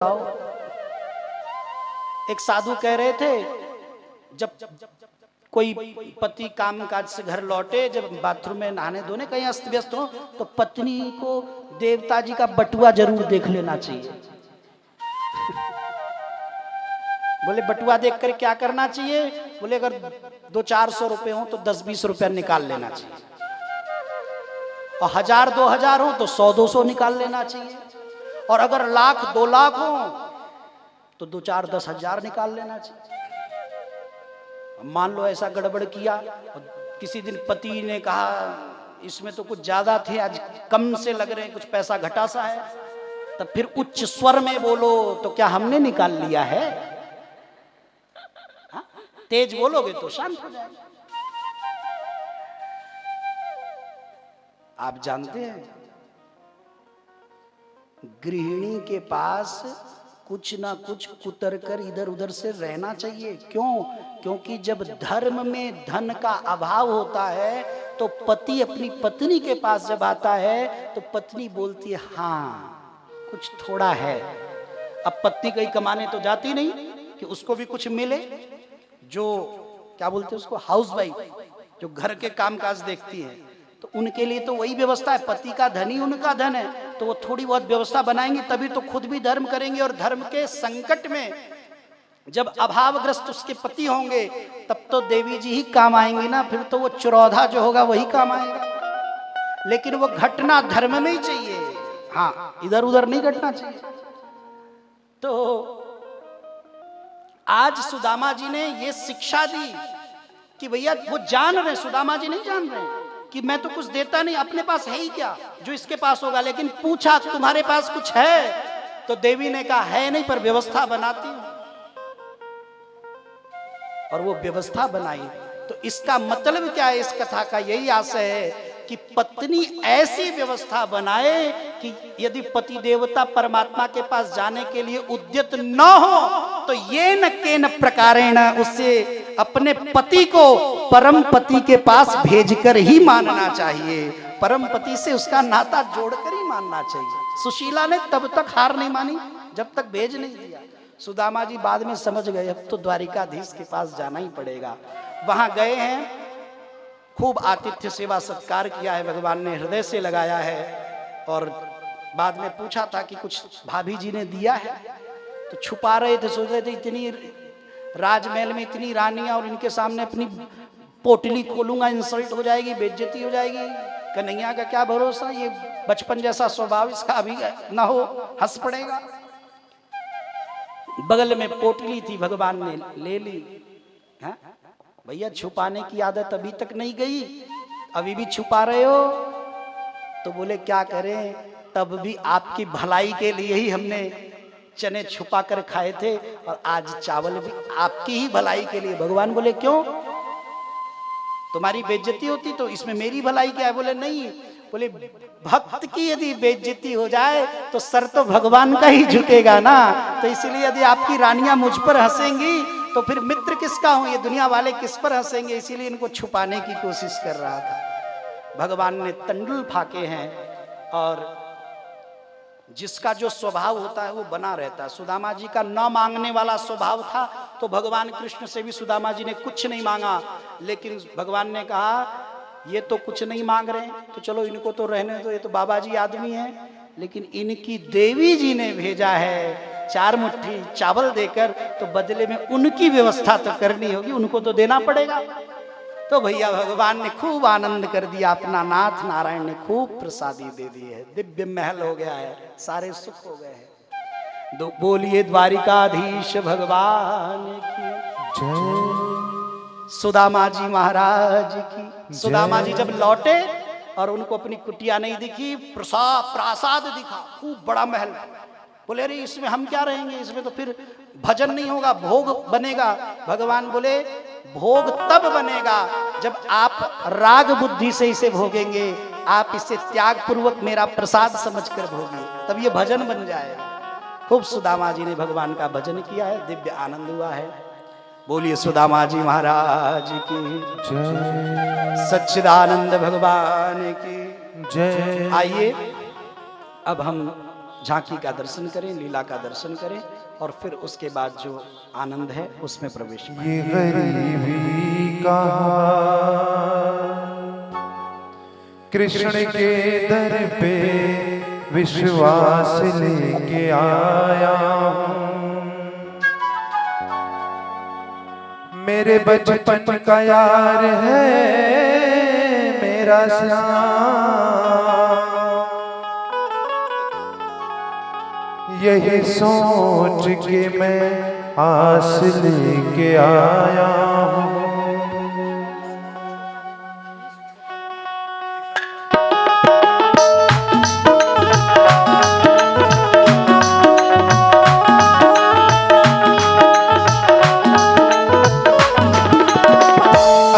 एक साधु कह रहे थे, जब कोई पति काम काज से घर लौटे, जब बाथरूम में नहाने धोने कहीं अस्त व्यस्त हो तो पत्नी को देवता जी का बटुआ जरूर देख लेना चाहिए। बोले बटुआ देखकर क्या करना चाहिए? बोले अगर 200-400 रुपए हो तो 10-20 रुपया निकाल लेना चाहिए, और 1000-2000 हो तो 100-200 निकाल लेना चाहिए, और अगर 1,00,000-2 लाख हो तो 2-4-10 हजार निकाल लेना चाहिए। मान लो ऐसा गड़बड़ किया, किसी दिन पति ने कहा इसमें तो कुछ ज्यादा थे, आज कम से लग रहे हैं, कुछ पैसा घटा सा है, तब फिर उच्च स्वर में बोलो तो क्या हमने निकाल लिया है? हा? तेज बोलोगे तो शांत हो जाएगा। आप जानते हैं गृहिणी के पास कुछ ना कुछ कुतर कर इधर उधर से रहना चाहिए। क्यों? क्योंकि जब धर्म में धन का अभाव होता है तो पति अपनी पत्नी के पास जब आता है तो पत्नी बोलती है हाँ कुछ थोड़ा है। अब पत्नी कहीं कमाने तो जाती नहीं कि उसको भी कुछ मिले। जो क्या बोलते हैं उसको, हाउस वाइफ, जो घर के कामकाज देखती है, तो उनके लिए तो वही व्यवस्था है। पति का धन ही उनका धन है, तो वो थोड़ी बहुत व्यवस्था बनाएंगी तभी तो खुद भी धर्म करेंगे। और धर्म के संकट में जब अभावग्रस्त उसके पति होंगे तब तो देवी जी ही काम आएंगी ना, फिर तो वो चुरौधा जो होगा वही काम आएगा। लेकिन वो घटना धर्म में ही चाहिए, हाँ इधर उधर नहीं घटना चाहिए। तो आज सुदामा जी ने ये शिक्षा दी कि भैया वो जान रहे, सुदामा जी नहीं जान रहे कि मैं तो कुछ देता नहीं, अपने पास है ही क्या जो इसके पास होगा। लेकिन पूछा तुम्हारे पास कुछ है? तो देवी ने कहा है नहीं, पर व्यवस्था बनाती हूं। और वो व्यवस्था बनाई। तो इसका मतलब क्या है? इस कथा का यही आशय है कि पत्नी ऐसी व्यवस्था बनाए कि यदि पति देवता परमात्मा के पास जाने के लिए उद्यत न हो तो ये न केन प्रकारेण उससे अपने पति को परम पति के पास भेजकर ही मानना चाहिए। परम पति से उसका नाता जोड़कर ही मानना चाहिए। सुशीला ने तब तक हार नहीं मानी जब तक भेज नहीं दिया। सुदामा जी बाद में समझ गए अब तो द्वारिकाधीश के पास जाना ही पड़ेगा। वहां गए हैं, खूब आतिथ्य सेवा सत्कार किया है, भगवान ने हृदय से लगाया है। और बाद में पूछा था कि कुछ भाभी जी ने दिया है, तो छुपा रहे थे, सोच रहे थे इतनी राजमहल में इतनी रानियां और इनके सामने अपनी पोटली खोलूंगा, इंसल्ट हो जाएगी, बेइज्जती हो जाएगी। कन्हैया का क्या भरोसा, ये बचपन जैसा स्वभाव इसका अभी ना हो, हंस पड़ेगा। बगल में पोटली थी, भगवान ने ले ली। हाँ? भैया छुपाने की आदत अभी तक नहीं गई, अभी भी छुपा रहे हो? तो बोले क्या करें, तब भी आपकी भलाई के लिए ही हमने चने छुपा कर खाए थे, और आज चावल भी आपकी ही भलाई के लिए। भगवान बोले क्यों, तुम्हारी बेइज्जती होती तो इसमें मेरी भलाई क्या है? बोले नहीं, बोले भक्त की यदि बेइज्जती हो जाए तो सर तो भगवान का ही झुकेगा ना। तो इसलिए यदि आपकी रानियां मुझ पर हंसेंगी तो फिर मित्र किसका हूं, ये दुनिया वाले किस पर हंसेंगे? इसीलिए इनको छुपाने की कोशिश कर रहा था। भगवान ने तंडुल फाके हैं, और जिसका जो स्वभाव होता है वो बना रहता है। सुदामा जी का न मांगने वाला स्वभाव था, तो भगवान कृष्ण से भी सुदामा जी ने कुछ नहीं मांगा। लेकिन भगवान ने कहा ये तो कुछ नहीं मांग रहे हैं तो चलो इनको तो रहने दो, ये तो बाबा जी आदमी हैं। लेकिन इनकी देवी जी ने भेजा है 4 मुट्ठी चावल देकर, तो बदले में उनकी व्यवस्था तो करनी होगी, उनको तो देना पड़ेगा। तो भैया भगवान ने खूब आनंद कर दिया, अपना नाथ नारायण ने खूब प्रसादी दे दी है, दिव्य महल हो गया है, सारे सुख हो गए हैं। बोलिए द्वारिकाधीश भगवान की जय, सुदामा जी महाराज की। सुदामा जी जब लौटे और उनको अपनी कुटिया नहीं दिखी, प्रासाद दिखा, खूब बड़ा महल। बोले अरे इसमें हम क्या रहेंगे, इसमें तो फिर भजन नहीं होगा, भोग बनेगा। भगवान बोले भोग तब बनेगा जब आप राग बुद्धि से इसे भोगेंगे, आप इसे त्याग पूर्वक मेरा प्रसाद समझकर भोगे, तब ये भजन बन जाएगा। खूब सुदामा जी ने भगवान का भजन किया है, दिव्य आनंद हुआ है। बोलिए सुदामा जी महाराज की जय, सच्चिदानंद भगवान की जय। आइए अब हम झांकी का दर्शन करें, लीला का दर्शन करें और फिर उसके बाद जो आनंद है उसमें प्रवेश करें। ये गरीबी का कृष्ण के दर पे विश्वास लेके आया हूँ, मेरे बचपन का यार है मेरा श्याम, यही सोच के मैं आस लेके आया हूँ।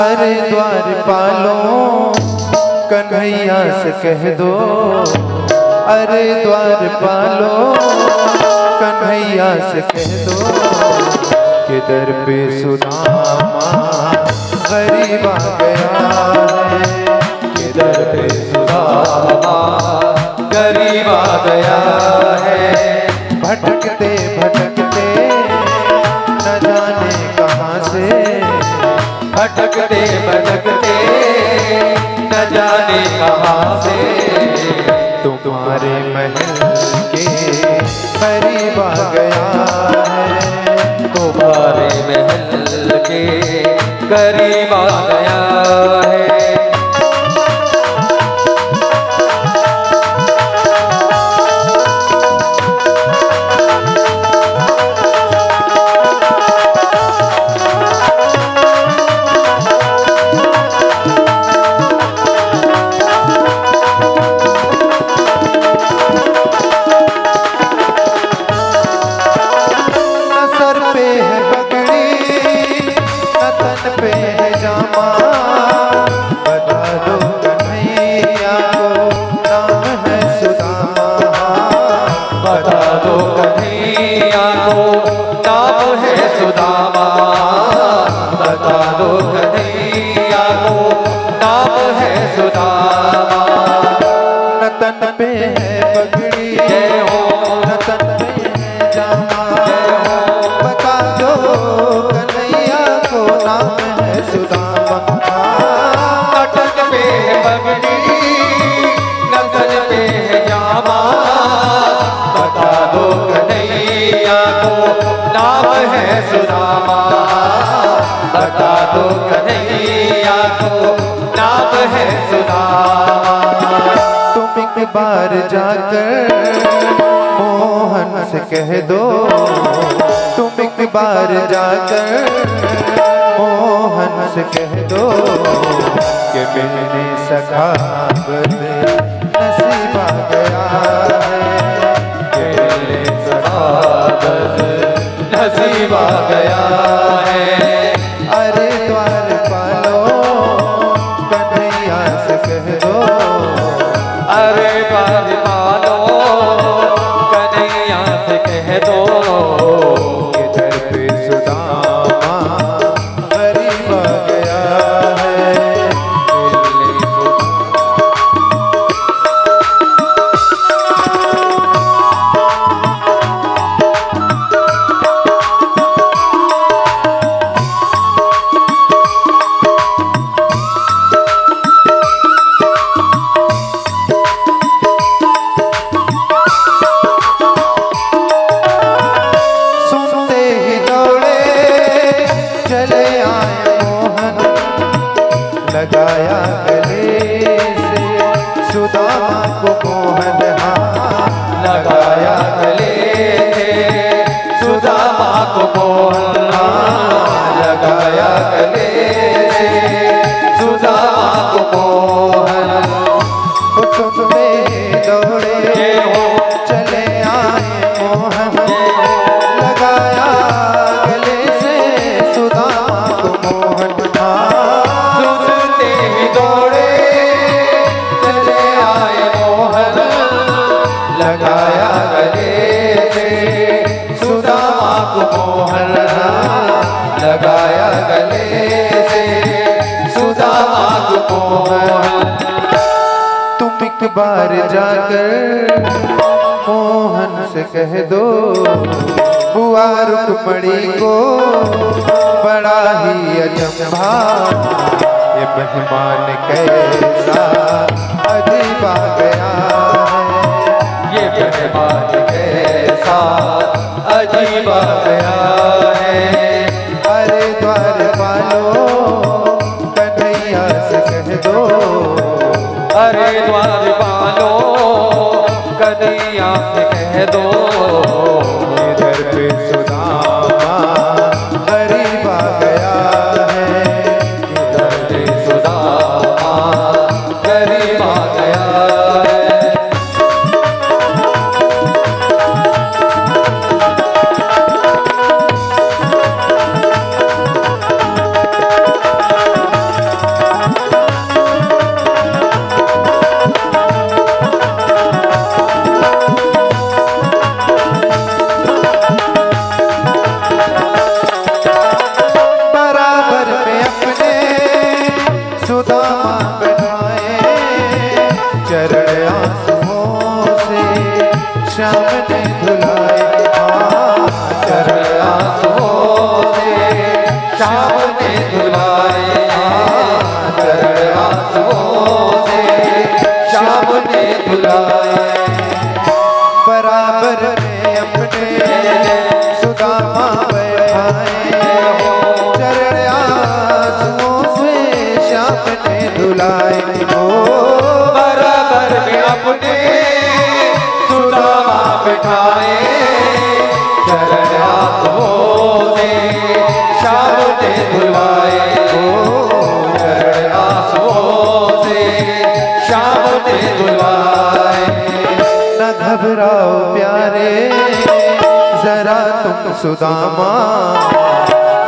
अरे द्वारपालों कन्हैया से कह दो, अरे द्वारपालों कन्हैया से कह दो कि दर पे सुदामा गरीब आ गया है, कि दर पे सुदामा गरीब आ गया है। भटकते भटकते न जाने कहाँ से, भटकते भटकते न जाने कहाँ से तुम्हारे महल के करीब आ गया है, तुम्हारे महल के करीब आ गया है। नतन पे है पगड़ी, जय हो, नतन पे है जामा, जय हो, बता दो कन्हैया को नाम है सुदामा। नतन पे है पगड़ी, नतन पे है जामा, बता दो कन्हैया को नाम है सुदामा, बता दो कन्हैया को नाम है सुदामा। तुम एक बार जाकर मोहन से कह दो, तुम एक बार जाकर मोहन से कह दो कि मिलने सखा नसीब आ गया है, कि मिलने सखा नसीब आ गया है। अरे द्वारपालों कन्हैया से कह दो, अरे द्वारपालों कन्हैया से कह दो कि दर पे सुदामा गरीब आ गया है। लगाया गले से सुदामा को मोहन, हाँ लगाया गले से सुदामा को मोहन, लगाया गले से सुदामा को मोहन। हुक्म में दौड़े चले आए मोहन, लगाया गले से सुदामा को मोहन, लगाया गले से सुदामा को मोहन, लगाया गले से सुदामा को मोहन। तुम एक बार जाकर मोहन से कह दो बुआ रुक्मणी को बड़ा ही अचंभा ये मेहमान कैसा अजीब आ गया है। ये मेहमान कैसा अजीब आ गया है। अरे द्वार वालों कन्हैया से कह दो अरे द्वार वालों कन्हैया से कह दो इधर पे सुदामा गरीब आ गया है। इधर पे सुदामा गरीब आ गया है। बराबर में अपने सुदामा बैठाए चरण आंसुओं से श्याम ने धुलाए। चरण आंसुओं से श्याम ने धुलाए। चरण आंसुओं से श्याम ने धुलाए। बराबर में अपने सुदामा बैठाए चरण आंसुओं से श्याम ने धुलाए। ओ बराबर में अपने सुदामा बिठाए चरण आंसुओं से श्याम ने धुलाए। चरण आंसुओं से श्याम ने धुलाए। न घबराओ प्यारे जरा तुम सुदामा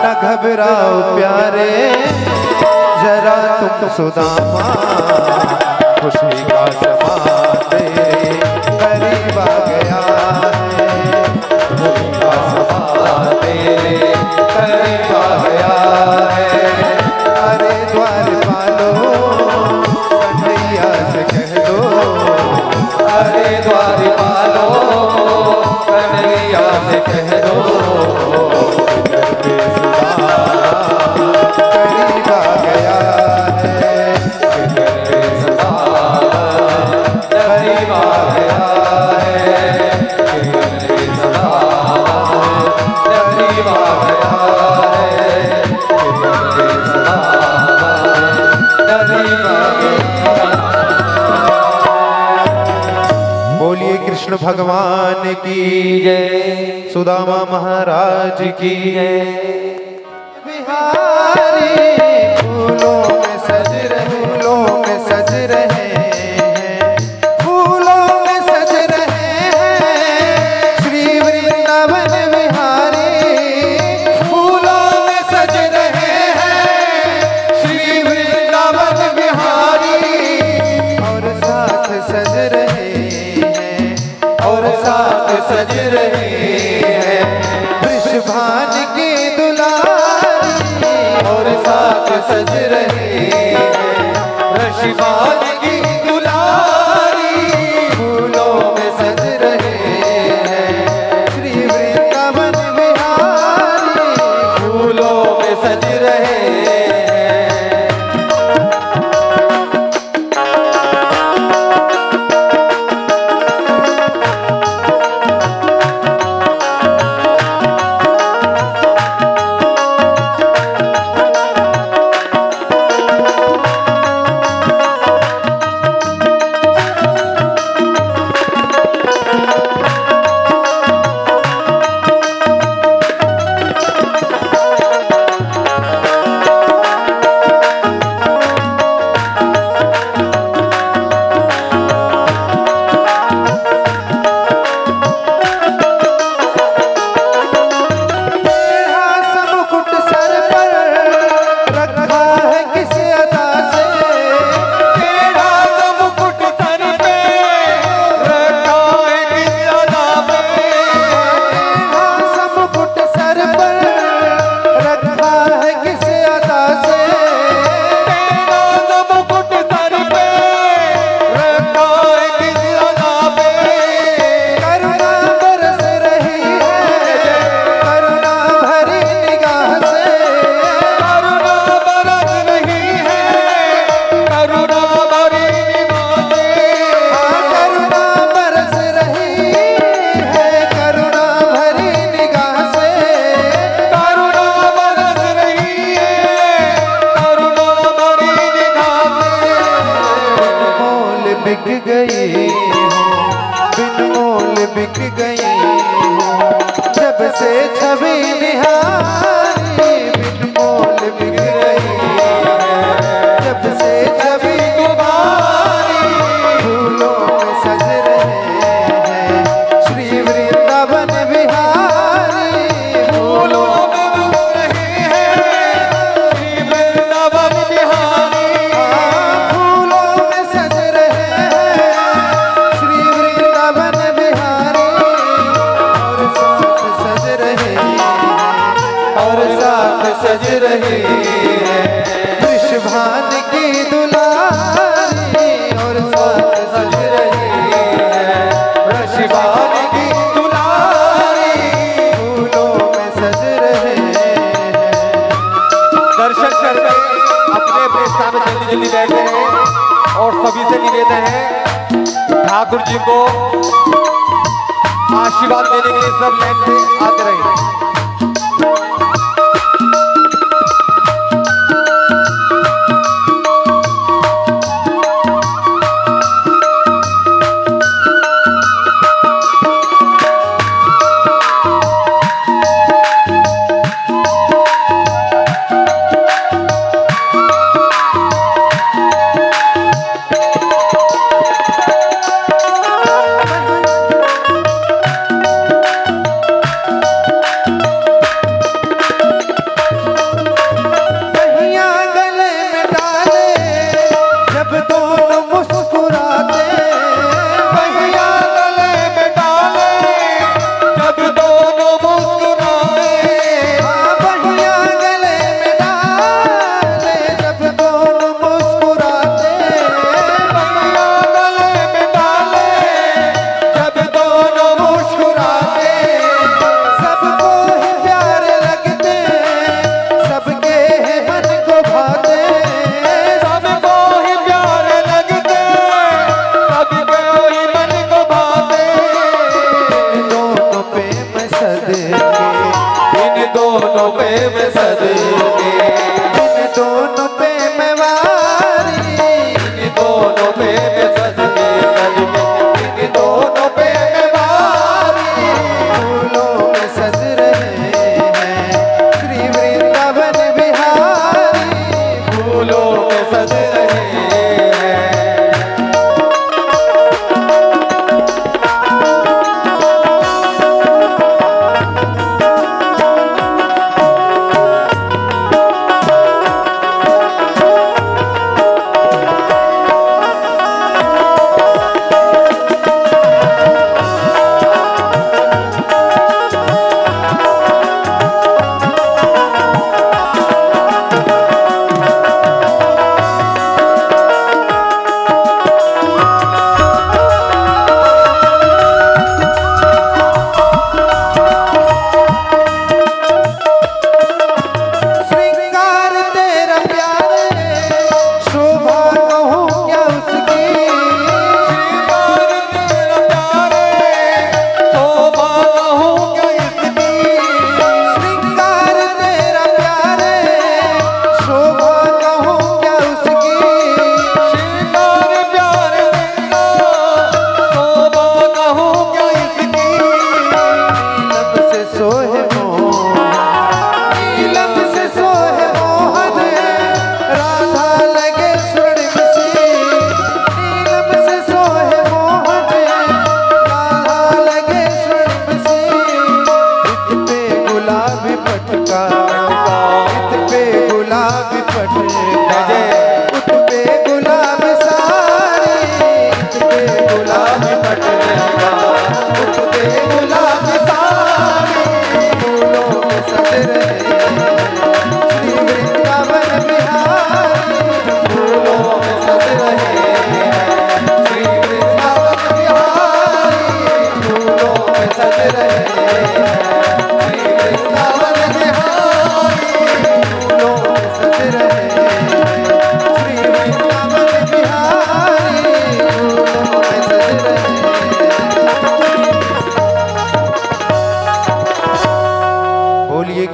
न घबराओ प्यारे जरा तुम सुदामा खुशी का समा तेरे करीब आ गया है। खुशी का समा तेरे करीब आ गया है। अरे द्वार वालों कन्हैया से कह दो अरे द्वार वालों कन्हैया से कह दो करीब आ गया है। करीब आ गया है। करीब आ गया है। करीब आ बोलिए कृष्ण भगवान की जय। सुदामा महाराज की जय। बिहारी फूलों में सज रहे हैं फूलों में सज रहे हैं श्री वृंदावन बिहारी फूलों में सज रहे हैं श्री वृंदावन बिहारी और साथ सज रहे हैं और साथ सज रहे हैं वृषभान की दुलारी और साथ सज रहे हैं ऋषिमान की दुलारी। फूलों में सज रहे हैं श्री वृंदावन से छवि निहारी बिन मोल बिक रही है। जब से छवि तुम्हारी फूलों में सज रहे हैं श्री वृंदावन बिहारी। फूलों में बिक रहे हैं श्री वृंदावन बिहारी। फूलों में सज रहे हैं श्री वृंदावन बिहारी। और साथ सज रहे हैं वृषभान की दुलारी। और साथ सज रहे हैं वृषभान की दुलारी। फूलों में सज रहे हैं। दर्शन करके अपने अपने स्थान में जल्दी जल्दी बैठे हैं और सभी से निवेदन है ठाकुर जी को आशीर्वाद देने के लिए सब लाइन से आते रहे।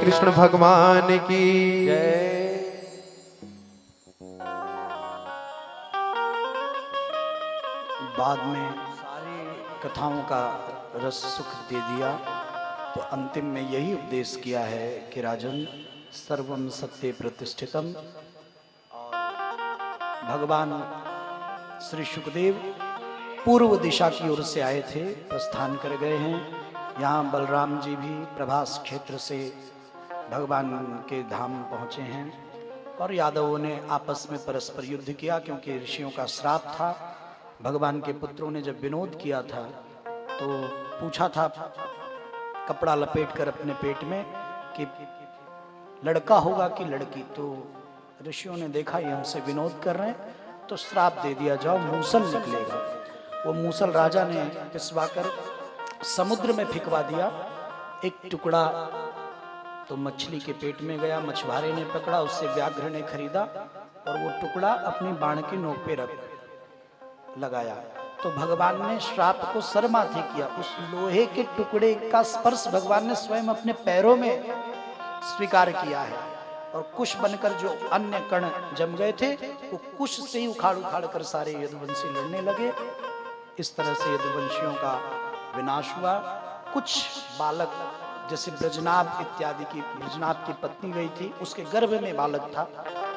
कृष्ण भगवान की बाद में सारी कथाओं का रस सुख दे दिया। तो अंतिम में यही उपदेश किया है कि राजन सर्वम सत्य प्रतिष्ठितम। और भगवान श्री सुखदेव पूर्व दिशा की ओर से आए थे, प्रस्थान कर गए हैं। यहाँ बलराम जी भी प्रभास क्षेत्र से भगवान के धाम पहुँचे हैं। और यादवों ने आपस में परस्पर युद्ध किया, क्योंकि ऋषियों का श्राप था। भगवान के पुत्रों ने जब विनोद किया था तो पूछा था कपड़ा लपेट कर अपने पेट में कि लड़का होगा कि लड़की। तो ऋषियों ने देखा ये हमसे विनोद कर रहे हैं, तो श्राप दे दिया, जाओ मूसल निकलेगा। वो मूसल राजा ने पिसवाकर समुद्र में फेंकवा दिया। एक टुकड़ा तो मछली के पेट में गया, मछुआरे ने पकड़ा, उससे व्याघ्र ने खरीदा और वो टुकड़ा अपनी बाण की नोक पे रख लगाया। तो भगवान ने श्राप को सरमाथे किया। उस लोहे के टुकड़े का स्पर्श भगवान ने स्वयं अपने पैरों में स्वीकार किया है। और कुश बनकर जो अन्य कण जम गए थे वो कुश से ही उखाड़ उखाड़ कर सारे यदुवंशी लड़ने लगे। इस तरह से यदुवंशियों का विनाश हुआ। कुछ बालक जैसे ब्रजनाभ इत्यादि की, ब्रजनाभ की पत्नी गई थी, उसके गर्भ में बालक था,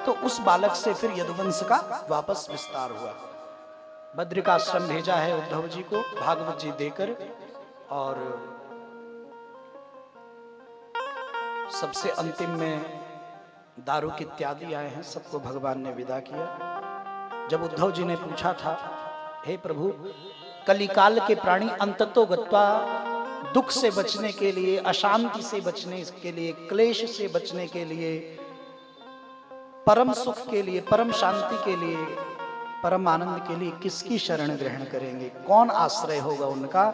तो उस बालक से फिर यदुवंश का वापस विस्तार हुआ। बद्रिकाश्रम भेजा है उद्धव जी को भागवत जी देकर। और सबसे अंतिम में दारुक इत्यादि आए हैं, सबको भगवान ने विदा किया। जब उद्धव जी ने पूछा था, हे प्रभु, कलिकाल के प्राणी अंततो गत्वा दुख से बचने के लिए, अशांति से बचने के लिए, क्लेश से बचने के लिए, परम सुख के लिए, परम शांति के लिए, परम आनंद के लिए किसकी शरण ग्रहण करेंगे, कौन आश्रय होगा उनका।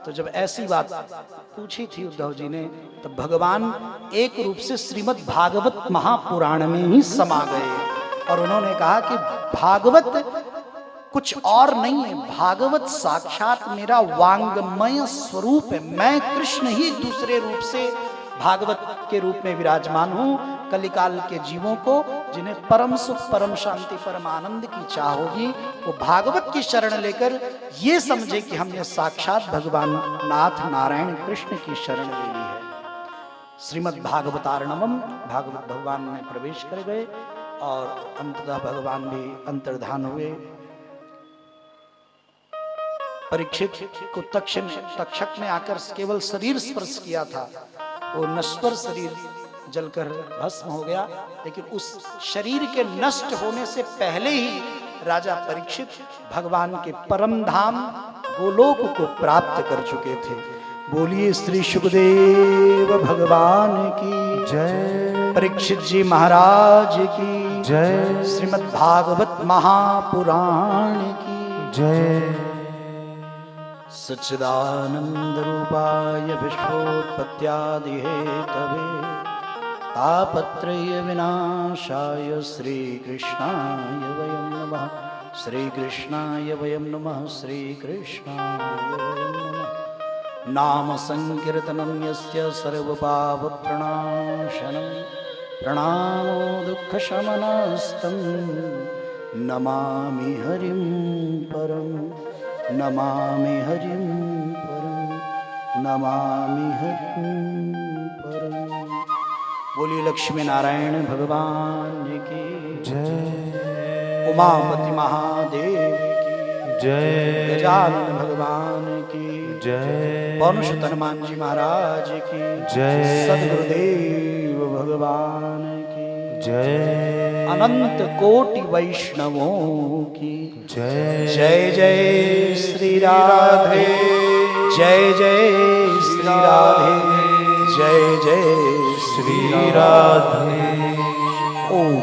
तो जब ऐसी बात पूछी थी उद्धव जी ने, तब भगवान एक रूप से श्रीमद् भागवत महापुराण में ही समा गए। और उन्होंने कहा कि भागवत कुछ और नहीं है, भागवत साक्षात मेरा वांगमय स्वरूप है। मैं कृष्ण ही दूसरे रूप से भागवत के रूप में विराजमान हूँ। कलिकाल के जीवों को जिन्हें परम सुख, परम शांति, परम आनंद की चाह होगी, वो भागवत की शरण लेकर ये समझे कि हमने साक्षात भगवान नाथ नारायण कृष्ण की शरण ले ली है। श्रीमद् भागवतार्णवम, भागवत भगवान में प्रवेश कर गए और अंततः भगवान भी अंतर्धान हुए। परीक्षित को तक्षक ने आकर केवल शरीर स्पर्श किया था, वो नश्वर शरीर जलकर भस्म हो गया। लेकिन उस शरीर के नष्ट होने से पहले ही राजा परीक्षित भगवान के परम धाम गोलोक को प्राप्त कर चुके थे। बोलिए श्री सुखदेव भगवान की जय, परीक्षित जी महाराज की जय, श्रीमद् भागवत महापुराण की जय। सच्चिदानंद रूपाय विश्वोत्पत्त्यादि हेतवे तापत्रय विनाशाय श्रीकृष्णाय वयं नमः। श्रीकृष्णाय वयं नमः। श्रीकृष्णाय वयं नमः। नाम संकीर्तनं यस्य सर्वपापप्रणाशनं प्रणामो दुःखशमनस्तं नमामि हरिं परं, नमामि हरिं परं, नमामि हरिं परं। बोलिए लक्ष्मी नारायण भगवान की जय, उमापति महादेव की जय, गजानन भगवान की जय, पौनुष हनुमान जी महाराज की जय, सद्गुरुदेव भगवान की जय, अनंत कोटि वैष्णवों की जय। जय जय श्री राधे, जय जय श्री राधे, जय जय श्री राधे। ओम